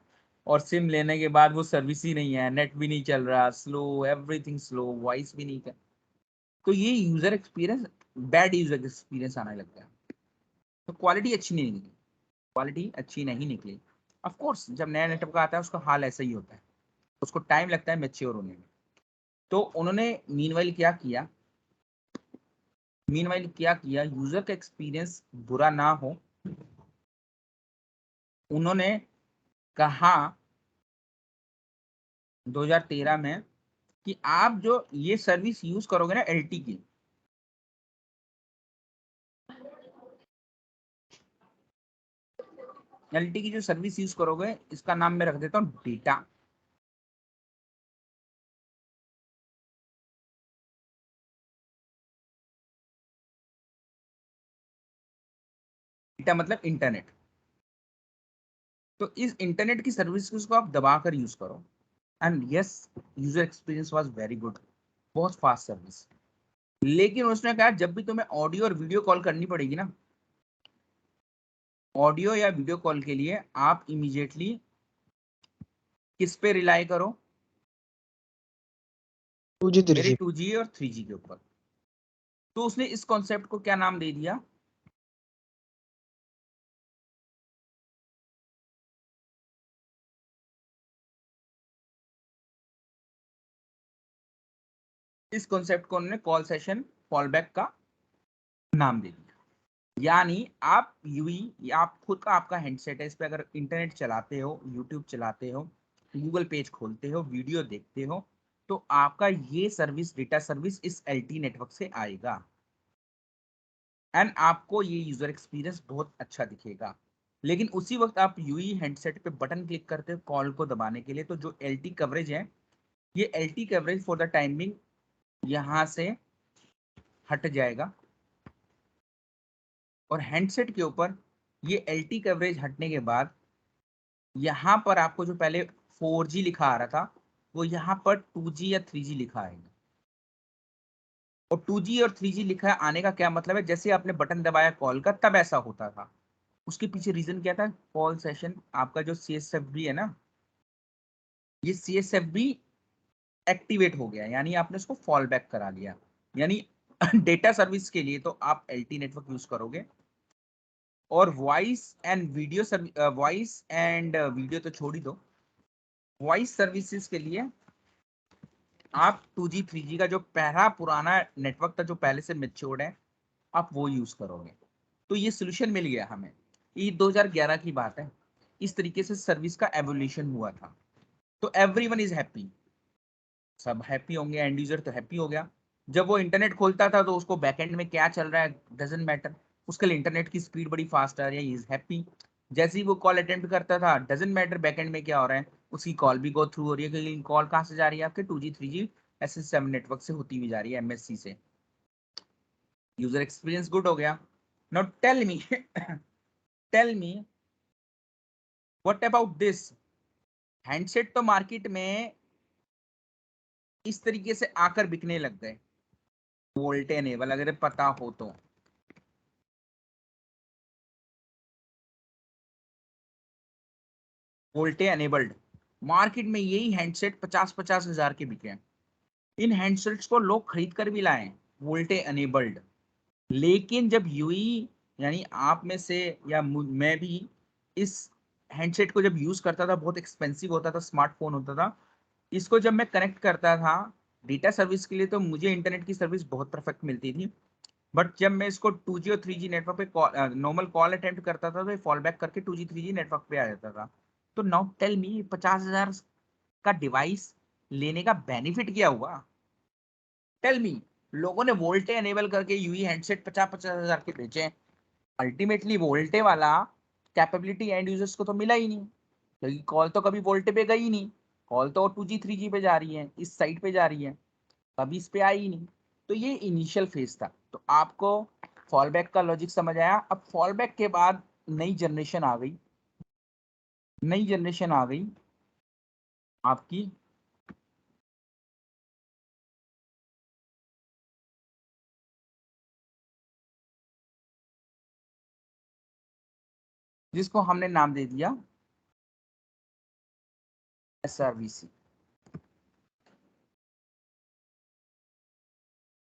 S1: और सिम लेने के बाद वो सर्विस ही नहीं है, नेट भी नहीं चल रहा, स्लो, एवरीथिंग स्लो, वॉइस भी नहीं कर। तो ये user experience, bad user experience आने लग गया। तो क्वालिटी अच्छी नहीं निकली, क्वालिटी अच्छी नहीं निकली। ऑफ कोर्स जब नया नेटवर्क आता है उसका हाल ऐसा ही होता है, उसको टाइम लगता है मैच्योर होने में। तो उन्होंने मीनवाइल क्या किया, यूजर का एक्सपीरियंस बुरा ना हो, उन्होंने कहा 2013 में कि आप जो ये सर्विस यूज करोगे ना एलटी की, एलटी की जो सर्विस यूज करोगे इसका नाम मैं रख देता हूँ डेटा। डेटा मतलब इंटरनेट। तो इस इंटरनेट की सर्विस को आप दबाकर यूज करो। And yes, user experience was very good, बहुत फास्ट सर्विस। लेकिन उसने कहा जब भी तुम्हें ऑडियो और वीडियो कॉल करनी पड़ेगी ना, ऑडियो या वीडियो कॉल के लिए आप इमीडिएटली किस पे रिलाई करो?
S3: 2G
S1: मेरे
S3: 3G।
S1: 2G और 3G के ऊपर। तो उसने इस कॉन्सेप्ट को क्या नाम दे दिया? इस कॉन्सेप्ट को उन्होंने कॉल सेशन फॉलबैक का नाम दे दिया। यानी आप यूई, आप खुद का आपका हैंडसेट है, इस पे अगर इंटरनेट चलाते हो, यूट्यूब चलाते हो, गूगल पेज खोलते हो, वीडियो देखते हो, तो आपका ये सर्विस, डेटा सर्विस इस एलटी नेटवर्क से आएगा एंड आपको ये यूजर एक्सपीरियंस बहुत अच्छा दिखेगा। लेकिन उसी वक्त आप यूई हैंडसेट पे बटन क्लिक करते हो कॉल को दबाने के लिए, तो जो एलटी कवरेज है, ये LT coverage for the timing यहां से हट जाएगा और हैंडसेट के ऊपर ये एलटी कवरेज हटने के बाद यहाँ पर आपको जो पहले 4G लिखा आ रहा था, वो यहाँ पर 2G या 3G लिखा आएगा। और 2G और 3G लिखा आने का क्या मतलब है? जैसे आपने बटन दबाया कॉल का, तब ऐसा होता था। उसके पीछे रीजन क्या था? कॉल सेशन आपका जो CSFB है ना, ये CSFB एक्टिवेट हो गया, यानी आपने उसको फॉल बैक करा लिया। यानी डेटा सर्विस के लिए तो आप एलटी नेटवर्क यूज करोगे, और वॉइस एंड वीडियो तो छोड़ ही दो, वॉइस सर्विसेज के लिए आप 2G 3G का जो पहला पुराना नेटवर्क था, जो पहले से मेच्योर्ड है, आप वो यूज करोगे। तो ये सोल्यूशन मिल गया हमें। ये 2011 की बात है। इस तरीके से सर्विस का एवोल्यूशन हुआ था। तो एवरीवन इज हैप्पी, सब हैप्पी होंगे, एंड यूजर तो हैप्पी हो गया। जब वो इंटरनेट खोलता था तो उसको बैकएंड में क्या चल रहा है डजंट मैटर, उसके लिए इंटरनेट की स्पीड बड़ी फास्ट आ रही है, इज हैप्पी। जैसे ही वो कॉल अटेम्प्ट करता था, डजंट मैटर बैकएंड में क्या हो रहा है, उसकी कॉल भी गो थ्रू हो रही है, क्योंकि कॉल कहाँ से जा रही है? आपके 2G 3G SS7 नेटवर्क से होती हुई जा रही है, MSC से। यूजर एक्सपीरियंस गुड हो गया। Now tell me tell me what about this? Handset तो मार्केट में इस तरीके से आकर बिकने लग गए, वोल्टे एनेबल, अगर पता हो तो। वोल्टे एनेबल्ड मार्केट में यही हैंडसेट 50-50 हजार के बिके हैं। इन हैंडसेट्स को लोग खरीद कर भी लाए, वोल्टे एनेबल्ड। लेकिन जब यूई, यानी आप में से या मैं भी इस हैंडसेट को जब यूज करता था, बहुत एक्सपेंसिव होता था, स्मार्टफोन होता था, इसको जब मैं कनेक्ट करता था डेटा सर्विस के लिए, तो मुझे इंटरनेट की सर्विस बहुत परफेक्ट मिलती थी। बट जब मैं इसको 2G और 3G नेटवर्क पे नॉर्मल कॉल अटेम्प्ट करता था, तो फॉल बैक करके 2G 3G नेटवर्क पे आ जाता था। तो नाउ टेल मी, 50,000 का डिवाइस लेने का बेनिफिट क्या हुआ? Tell me. लोगों ने वोल्टे एनेबल करके यूई हैंडसेट 50-50 हजार के बेचे। अल्टीमेटली वोल्टे वाला कैपेबिलिटी एंड यूजर्स को तो मिला ही नहीं, क्योंकि कॉल तो कभी वोल्टे पे गई नहीं। कॉल तो 2G 3G पे जा रही है, इस साइट पे जा रही है, कभी इस पे आई ही नहीं। तो ये इनिशियल फेज था। तो आपको फॉल बैक का लॉजिक समझ आया। अब फॉल बैक के बाद नई जनरेशन आ गई, नई जनरेशन आ गई आपकी जिसको हमने नाम दे दिया SRVC,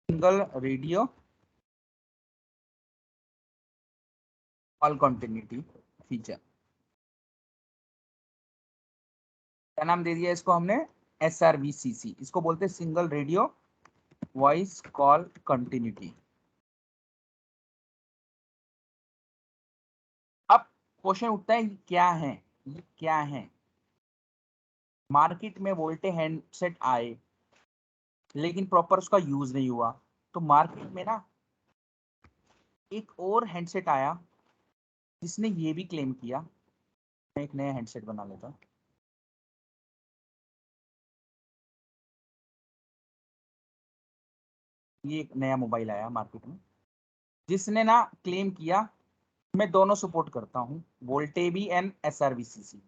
S1: single radio call continuity feature. क्या नाम दे दिया इसको हमने? SRVCC। इसको बोलते हैं single radio voice call continuity. अब क्वेश्चन उठता है, ये क्या है? ये क्या है? मार्केट में वोल्टे हैंडसेट आए, लेकिन प्रॉपर उसका यूज नहीं हुआ। तो मार्केट में ना एक और हैंडसेट आया जिसने ये भी क्लेम किया। मैं एक नया हैंडसेट बना लेता हूं। ये एक नया मोबाइल आया मार्केट में जिसने ना क्लेम किया मैं दोनों सपोर्ट करता हूं, वोल्टे भी एंड SRVCC।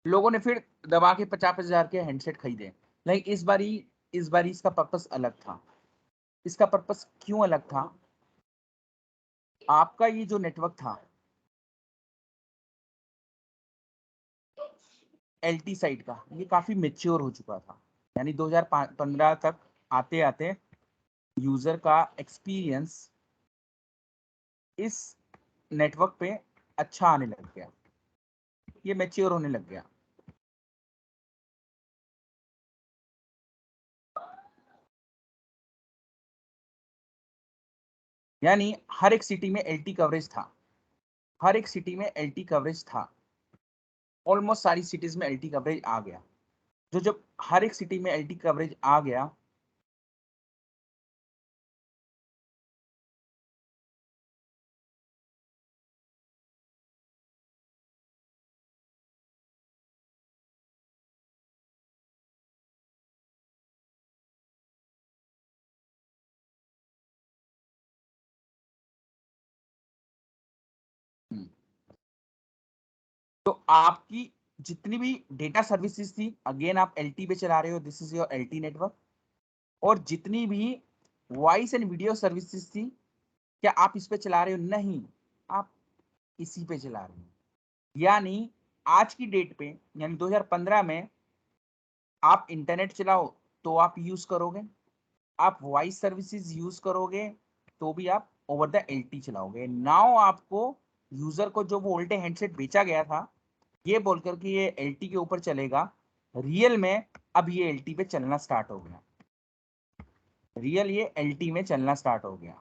S1: लोगों ने फिर दबा के 50,000 के हैंडसेट खरीदे। लेकिन इस बारी इसका पर्पस अलग था। इसका पर्पस क्यों अलग था? आपका ये जो नेटवर्क था LT साइड का, ये काफी मेच्योर हो चुका था। यानी 2015 तक आते आते यूजर का एक्सपीरियंस इस नेटवर्क पे अच्छा आने लग गया, ये मेच्योर होने लग गया। यानी हर एक सिटी में LT कवरेज था, हर एक सिटी में LT कवरेज था। ऑलमोस्ट सारी सिटीज में LT कवरेज आ गया। जब हर एक सिटी में LT कवरेज आ गया, तो आपकी जितनी भी डेटा सर्विसेज थी, अगेन आप LT पे चला रहे हो, this is your LT network. और जितनी भी वॉइस एंड वीडियो सर्विसेज थी, क्या आप इस पे चला रहे हो? नहीं, आप इसी पे चला रहे हो। यानी आज की डेट पे, यानी 2015 में आप इंटरनेट चलाओ तो आप यूज करोगे, आप वॉइस सर्विसेज यूज करोगे तो भी आप ओवर द LT चलाओगे। नाउ आपको यूजर को जो वो ओल्टे हैंडसेट बेचा गया था ये बोलकर कि ये LT के ऊपर चलेगा, रियल में अब ये LT पे चलना स्टार्ट हो गया। रियल ये LT में चलना स्टार्ट हो गया।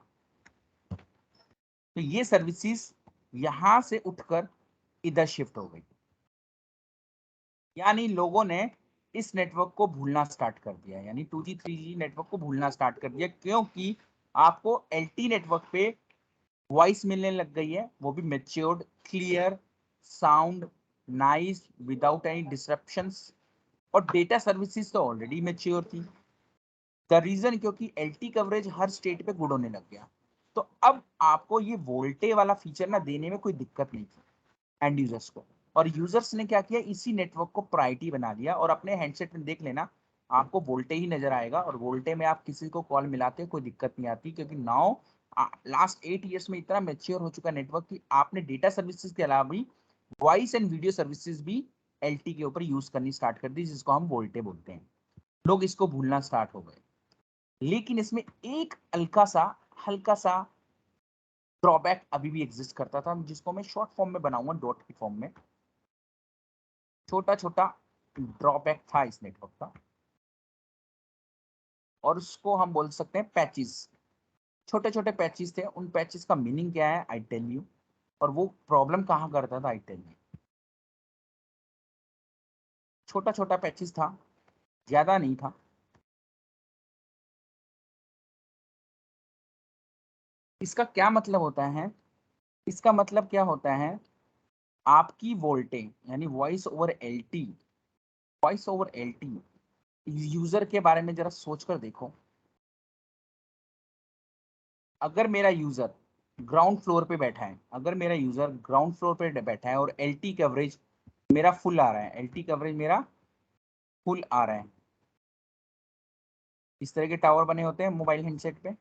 S1: तो ये सर्विसेज यहां से उठकर इधर शिफ्ट हो गई। यानी लोगों ने इस नेटवर्क को भूलना स्टार्ट कर दिया, यानी 2G 3G नेटवर्क को भूलना स्टार्ट कर दिया, क्योंकि आपको LT नेटवर्क पे वॉइस मिलने लग गई है, वो भी matured, clear sound, nice, without any disruptions. और डेटा सर्विसेज तो ऑलरेडी मेच्योर थी। द रीजन क्योंकि LT कवरेज हर स्टेट पे गुड होने लग गया। तो अब आपको ये वोल्टे वाला फीचर ना देने में कोई दिक्कत नहीं थी एंड यूजर्स को। और यूजर्स ने क्या किया, इसी नेटवर्क को प्रायोरिटी बना दिया। और अपने हैंडसेट में देख लेना, आपको वोल्टे ही नजर आएगा, और वोल्टे में आप किसी को कॉल मिलाते हो कोई दिक्कत नहीं आती, क्योंकि नाउ लास्ट 8 ईयर्स में इतना मेच्योर हो चुका नेटवर्क कि आपने डेटा सर्विसेज के अलावा भी वॉइस एंड वीडियो सर्विसेज भी LT के ऊपर यूज करनी स्टार्ट कर दी, जिसको हम वोल्टे बोलते हैं। लोग इसको भूलना स्टार्ट हो गए। लेकिन इसमें एक हल्का सा ड्रॉबैक अभी भी एग्जिस्ट करता था, जिसको मैं शॉर्ट फॉर्म में बनाऊंगा, डॉट की फॉर्म में। छोटा छोटा ड्रॉबैक था इस नेटवर्क का, और उसको हम बोल सकते हैं पैचेस। छोटे छोटे पैचेस थे। उन पैचेस का मीनिंग क्या है, आई टेल यू। और वो प्रॉब्लम कहाँ करता था, आई टेल यू। छोटा छोटा पैचेस था, ज्यादा नहीं था। इसका क्या मतलब होता है? इसका मतलब क्या होता है, आपकी वोल्टेज यानी वॉइस ओवर LT यूजर के बारे में जरा सोच कर देखो। अगर मेरा यूजर ग्राउंड फ्लोर पे बैठा है, अगर मेरा यूजर ग्राउंड फ्लोर पे बैठा है और LT कवरेज मेरा फुल आ रहा है, LT कवरेज मेरा फुल आ रहा है। इस तरह के टावर बने होते हैं मोबाइल हैंडसेट पे।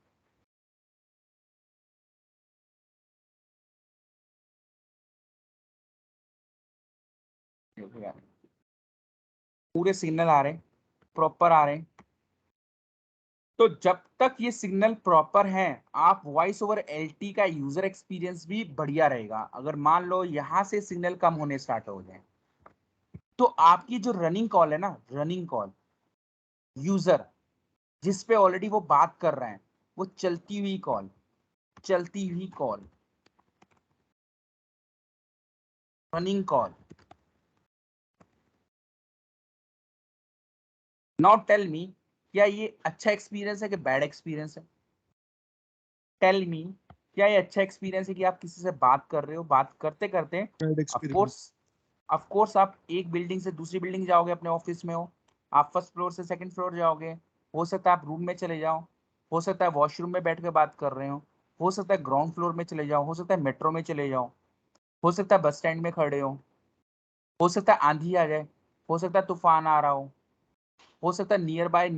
S1: पूरे सिग्नल आ रहे हैं, प्रॉपर आ रहे हैं। तो जब तक ये सिग्नल प्रॉपर है, आप वॉइस ओवर LT का यूजर एक्सपीरियंस भी बढ़िया रहेगा। अगर मान लो यहां से सिग्नल कम होने स्टार्ट हो जाए, तो आपकी जो रनिंग कॉल है ना, रनिंग कॉल, यूजर जिस पे ऑलरेडी वो बात कर रहे हैं, वो चलती हुई call, running call, now tell me, क्या ये अच्छा एक्सपीरियंस है कि बैड एक्सपीरियंस है? टेल मी, क्या ये अच्छा एक्सपीरियंस है कि आप किसी से बात कर रहे हो, बात करते करते
S2: बैड एक्सपीरियंस।
S1: ऑफ कोर्स आप एक बिल्डिंग से दूसरी बिल्डिंग जाओगे, अपने ऑफिस में हो, आप फर्स्ट फ्लोर से सेकंड फ्लोर जाओगे, हो सकता है आप रूम में चले जाओ, हो सकता है वॉशरूम में बैठ के बात कर रहे हो सकता है ग्राउंड फ्लोर में चले जाओ, हो सकता है मेट्रो में चले जाओ, हो सकता है बस स्टैंड में खड़े हो सकता है आंधी आ जाए, हो सकता है तूफान आ रहा हो सकता है नियर बाय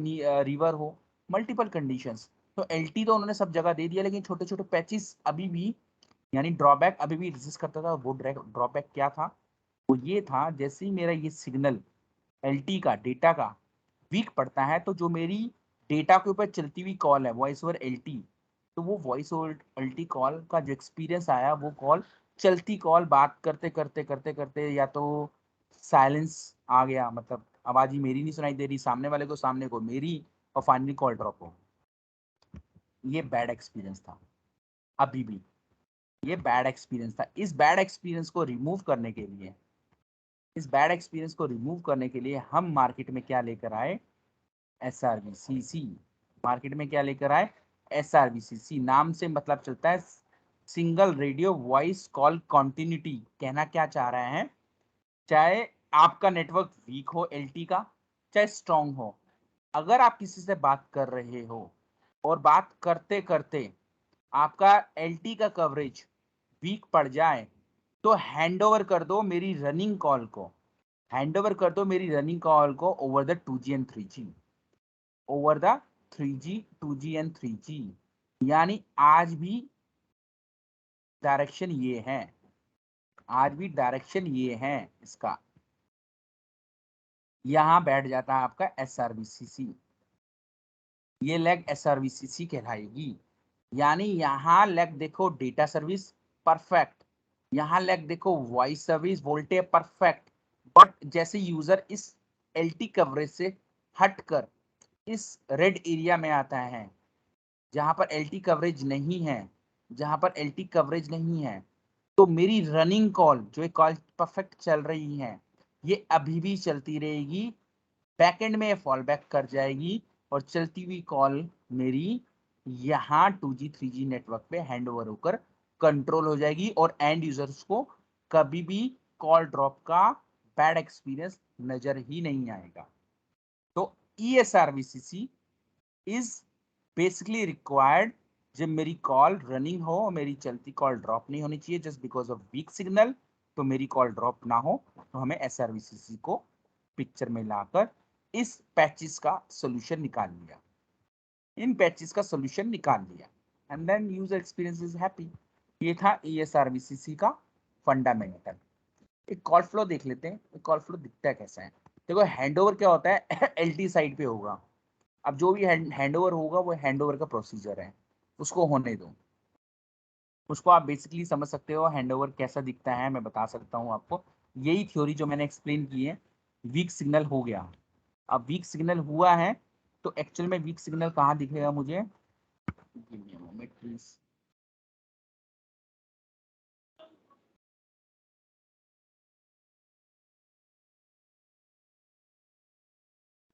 S1: रिवर हो, मल्टीपल कंडीशंस। तो एलटी तो उन्होंने सब जगह दे दिया, लेकिन छोटे छोटे पैचेस अभी भी, यानी ड्रॉबैक अभी भी एग्जिस्ट करता था। वो ड्रॉबैक क्या था? वो ये था, जैसे ही मेरा ये सिग्नल एलटी का डेटा का वीक पड़ता है, तो जो मेरी डेटा के ऊपर चलती हुई कॉल है वॉइस ओवर एलटी, तो वो वॉइस ओवर एलटी कॉल का जो एक्सपीरियंस आया, वो कॉल चलती कॉल बात करते करते करते करते या तो साइलेंस आ गया, मतलब आवाज ही मेरी नहीं सुनाई दे रही, सामने वाले को सामने को मेरी, और फाइनली कॉल ड्रॉप हो। ये बैड एक्सपीरियंस था, अभी भी ये बैड एक्सपीरियंस था। इस बैड एक्सपीरियंस को रिमूव करने के लिए, इस बैड एक्सपीरियंस को रिमूव करने के लिए हम मार्केट में क्या लेकर आए? SRVCC। मार्केट में क्या लेकर आए? SRVCC। नाम से मतलब चलता है single radio voice call continuity. कहना क्या चाह रहे हैं, चाहे आपका नेटवर्क वीक हो एलटी का, चाहे स्ट्रांग हो, अगर आप किसी से बात कर रहे हो और बात करते करते आपका एलटी का कवरेज वीक पड़ जाए, तो हैंड ओवर कर दो मेरी रनिंग कॉल को, हैंड ओवर कर दो मेरी रनिंग कॉल को over the 2G and 3G, over the 3G 2G and 3G। यानी आज भी डायरेक्शन ये है, आज भी डायरेक्शन ये है इसका। यहां बैठ जाता है आपका SRVCC, ये लेग SRVCC कहलाएगी। यानी यहाँ लेग देखो डेटा सर्विस परफेक्ट, यहाँ लेग देखो voice service voltage perfect, but जैसे यूजर इस एलटी कवरेज से हटकर इस रेड एरिया में आता है, जहां पर एलटी कवरेज नहीं है, जहां पर एलटी कवरेज नहीं है, तो मेरी रनिंग कॉल, जो एक कॉल परफेक्ट चल रही है, ये अभी भी चलती रहेगी, बैकएंड में फॉल बैक कर जाएगी, और चलती हुई कॉल मेरी यहाँ 2G 3G नेटवर्क पे हैंड ओवर होकर कंट्रोल हो जाएगी, और एंड यूजर्स को कभी भी कॉल ड्रॉप का बैड एक्सपीरियंस नजर ही नहीं आएगा। तो ESRVCC इज बेसिकली रिक्वायर्ड जब मेरी कॉल रनिंग हो, मेरी चलती कॉल ड्रॉप नहीं होनी चाहिए just because of weak signal, तो मेरी कॉल ड्रॉप ना हो, तो हमें SRVCC को पिक्चर में लाकर इस पैचेस का सॉल्यूशन निकाल लिया, इन पैचेस का सॉल्यूशन निकाल लिया, and then user experience is happy. ये था ESRVCC का फंडामेंटल। एक कॉल फ्लो देख लेते हैं, एक कॉल फ्लो दिखता है कैसा है। देखो हैंडओवर क्या होता है एलटी साइड पे होगा, अब जो भी हैंडओवर होगा वो हैंडओवर का प्रोसीजर है, उसको होने दो, उसको आप बेसिकली समझ सकते हो हैंडओवर कैसा दिखता है, मैं बता सकता हूँ आपको। यही थ्योरी जो मैंने एक्सप्लेन की है, वीक सिग्नल हो गया, अब वीक सिग्नल हुआ है, तो एक्चुअल में वीक सिग्नल कहाँ दिखेगा मुझे? Give me a moment, please.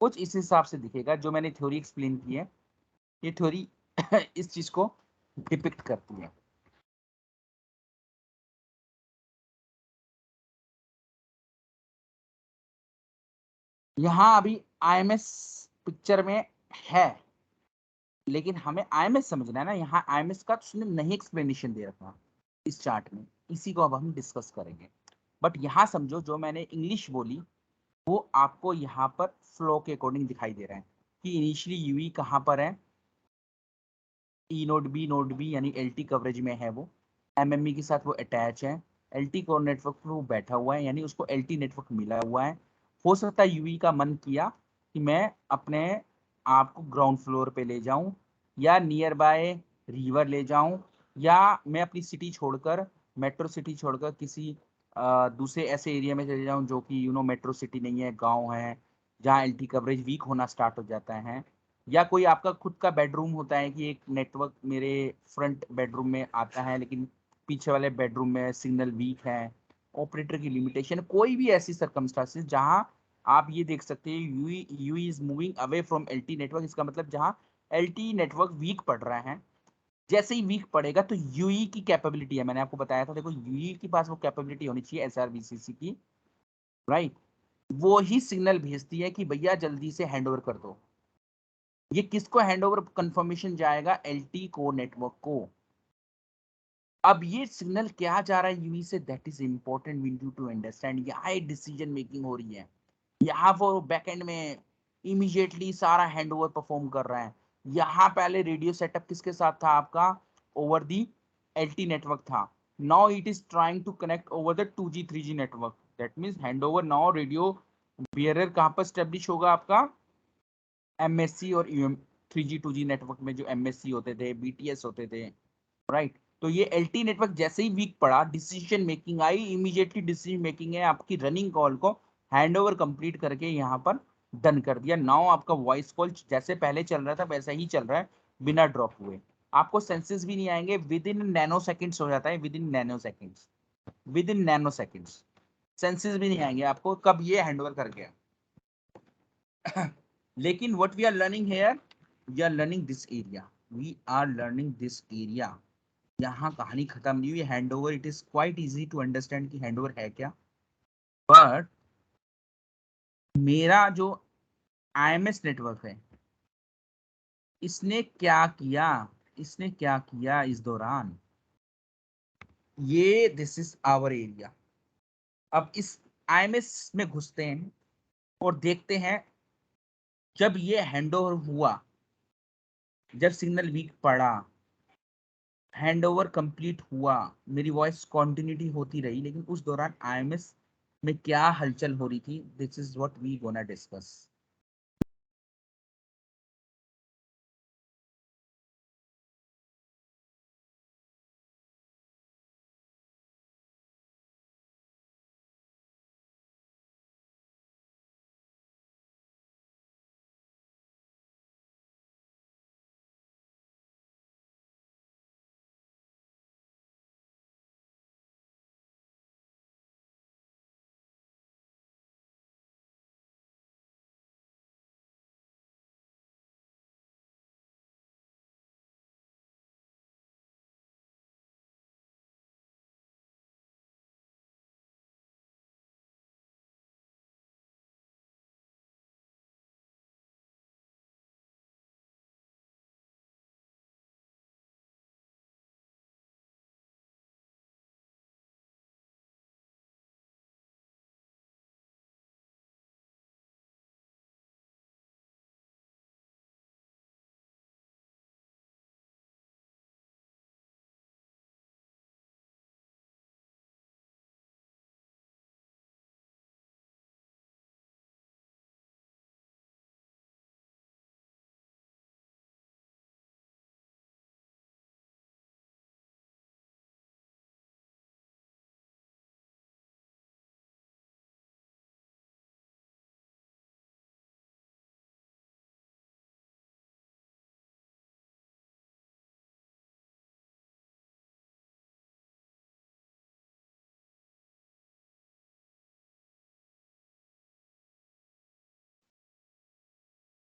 S1: कुछ इस हिसाब से दिखेगा, जो मैंने थ्योरी एक्सप्लेन की है, ये थ्योरी इस चीज को डिपिक्ट करती है। यहाँ अभी IMS पिक्चर में है, लेकिन हमें IMS समझना है ना, यहाँ IMS का उसने नहीं एक्सप्लेनेशन दे रखा इस चार्ट में, इसी को अब हम डिस्कस करेंगे। बट यहाँ समझो जो मैंने इंग्लिश बोली वो आपको यहाँ पर फ्लो के अकॉर्डिंग दिखाई दे रहा है कि इनिशियली यूई कहाँ पर है, ई नोड बी यानी एलटी कवरेज में है, वो एमएमई के साथ वो अटैच है, एलटी कोर नेटवर्क पर वो बैठा हुआ है, यानी उसको एलटी नेटवर्क मिला हुआ है। हो सकता है यूई का मन किया कि मैं अपने आप को ग्राउंड फ्लोर पे ले जाऊं, या नियर बाय रिवर ले जाऊं, या मैं अपनी सिटी छोड़कर, मेट्रो सिटी छोड़कर किसी दूसरे ऐसे एरिया में चले जाऊं जो कि मेट्रो सिटी नहीं है, गाँव है, जहाँ एलटी कवरेज वीक होना स्टार्ट हो जाता है। या कोई आपका खुद का बेडरूम होता है कि एक नेटवर्क मेरे फ्रंट बेडरूम में आता है, लेकिन पीछे वाले बेडरूम में सिग्नल वीक है, ऑपरेटर की लिमिटेशन, कोई भी ऐसी सर्कमस्टांसेस जहां आप ये देख सकते हैं UE is moving away from LTE network. इसका मतलब जहां एलटी नेटवर्क वीक पड़ रहा है, जैसे ही वीक पड़ेगा तो यूई की कैपेबिलिटी है, मैंने आपको बताया था, देखो यूई के पास वो कैपेबिलिटी होनी चाहिए एसआरबीसीसी की, राइट, वो ही सिग्नल भेजती है कि भैया जल्दी से हैंडओवर कर दो। ये किसको हैंडओवर कंफर्मेशन जाएगा? एलटी कोर नेटवर्क को। अब ये सिग्नल क्या जा रहा है यूई से, that is important we need to understand. यहाँ डिसीजन मेकिंग हो रही है, यहाँ वो बैकएंड में इमीडिएटली सारा हैंडओवर परफॉर्म कर रहा है। यहाँ पहले रेडियो सेटअप किसके साथ था आपका? ओवर दी एलटी नेटवर्क था। Now it is trying to connect over the 2G 3G network. That means handover now radio bearer कहाँ पर स्टैब्लिश होगा? आपका एमएससी और यूएम 3G 2G नेटवर्क में जो एमएससी होते थे, बीटीएस होते थे, राइट। तो ये एलटी नेटवर्क जैसे ही वीक पड़ा, decision making I, immediately decision making है आपकी रनिंग कॉल को हैंडओवर कंप्लीट करके यहाँ पर डन कर दिया। नाउ आपका वॉइस कॉल जैसे पहले चल रहा था वैसा ही चल रहा है बिना ड्रॉप हुए। आपको सेंसेस भी नहीं आएंगे, विद इन नैनो सेकेंड्स हो जाता है, with in nano seconds, with in nano seconds senses भी नहीं आएंगे आपको कब ये हैंडओवर कर गया। लेकिन what we are learning here, we are learning this area, we are learning this area. यहाँ कहानी खत्म नहीं हुई। Handover, it is quite easy to understand कि हैंडओवर है क्या, बट मेरा जो आईएमएस नेटवर्क है इसने क्या किया, इसने क्या किया इस दौरान, ये दिस इज आवर एरिया। अब इस आईएमएस में घुसते हैं और देखते हैं जब ये हैंडओवर हुआ, जब सिग्नल वीक पड़ा, हैंडओवर कंप्लीट हुआ, मेरी वॉइस कॉन्टिन्यूटी होती रही, लेकिन उस दौरान आईएमएस में क्या हलचल हो रही थी, this is what we gonna discuss.